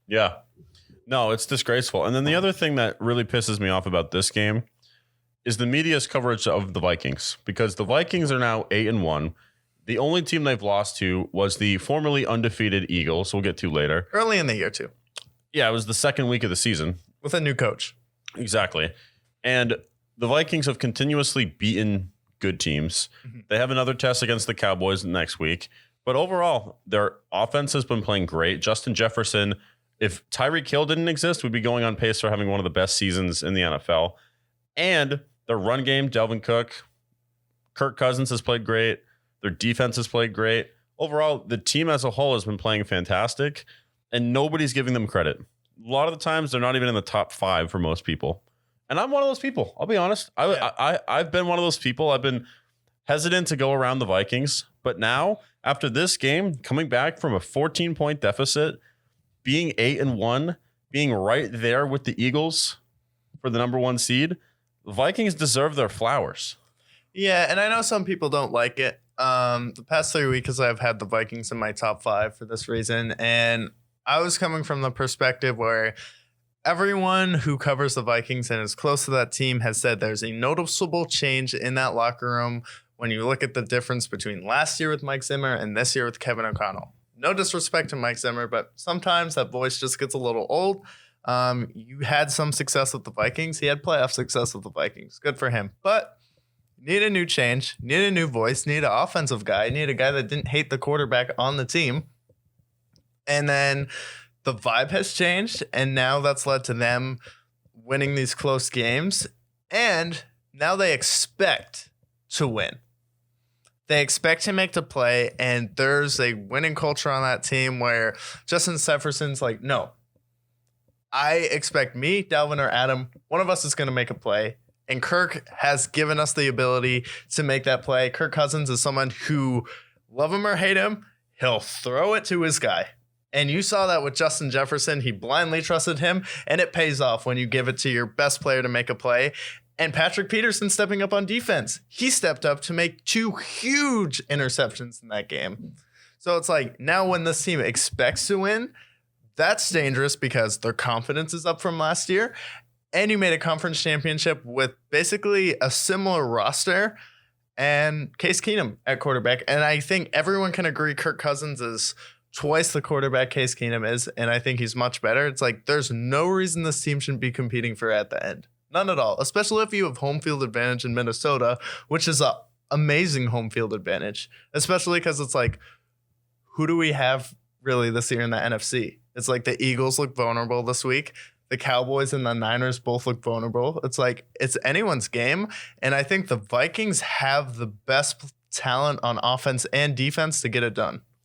Yeah. No, it's disgraceful. And then the other thing that really pisses me off about this game is the media's coverage of the Vikings, because the Vikings are now 8-1. The only team they've lost to was the formerly undefeated Eagles. We'll get to later. Early in the year, too. Yeah, it was the second week of the season. With a new coach. Exactly. And the Vikings have continuously beaten good teams. Mm-hmm. They have another test against the Cowboys next week. But overall, their offense has been playing great. Justin Jefferson, if Tyreek Hill didn't exist, we'd be going on pace for having one of the best seasons in the NFL. And their run game, Dalvin Cook, Kirk Cousins has played great. Their defense has played great. Overall, the team as a whole has been playing fantastic, and nobody's giving them credit. A lot of the times, they're not even in the top 5 for most people. And I'm one of those people. I'll be honest. I've been one of those people. I've been hesitant to go around the Vikings. But now, after this game, coming back from a 14-point deficit, being 8-1, being right there with the Eagles for the number 1 seed, the Vikings deserve their flowers. Yeah, and I know some people don't like it. The past 3 weeks, I've had the Vikings in my top 5 for this reason. And I was coming from the perspective where everyone who covers the Vikings and is close to that team has said there's a noticeable change in that locker room when you look at the difference between last year with Mike Zimmer and this year with Kevin O'Connell. No disrespect to Mike Zimmer, but sometimes that voice just gets a little old. You had some success with the Vikings. He had playoff success with the Vikings. Good for him. But need a new change, need a new voice, need an offensive guy, need a guy that didn't hate the quarterback on the team. And then the vibe has changed, and now that's led to them winning these close games. And now they expect to win. They expect to make the play, and there's a winning culture on that team where Justin Jefferson's like, no, I expect me, Dalvin, or Adam, one of us is going to make a play. And Kirk has given us the ability to make that play. Kirk Cousins is someone who, love him or hate him, he'll throw it to his guy. And you saw that with Justin Jefferson. He blindly trusted him, and it pays off when you give it to your best player to make a play. And Patrick Peterson stepping up on defense. He stepped up to make 2 huge interceptions in that game. So it's like, now when this team expects to win, that's dangerous because their confidence is up from last year. And you made a conference championship with basically a similar roster and Case Keenum at quarterback. And I think everyone can agree Kirk Cousins is twice the quarterback Case Keenum is, and I think he's much better. It's like there's no reason this team shouldn't be competing for at the end. None at all, especially if you have home field advantage in Minnesota, which is an amazing home field advantage, especially because it's like, who do we have really this year in the NFC? It's like the Eagles look vulnerable this week. The Cowboys and the Niners both look vulnerable. It's like it's anyone's game. And I think the Vikings have the best talent on offense and defense to get it done.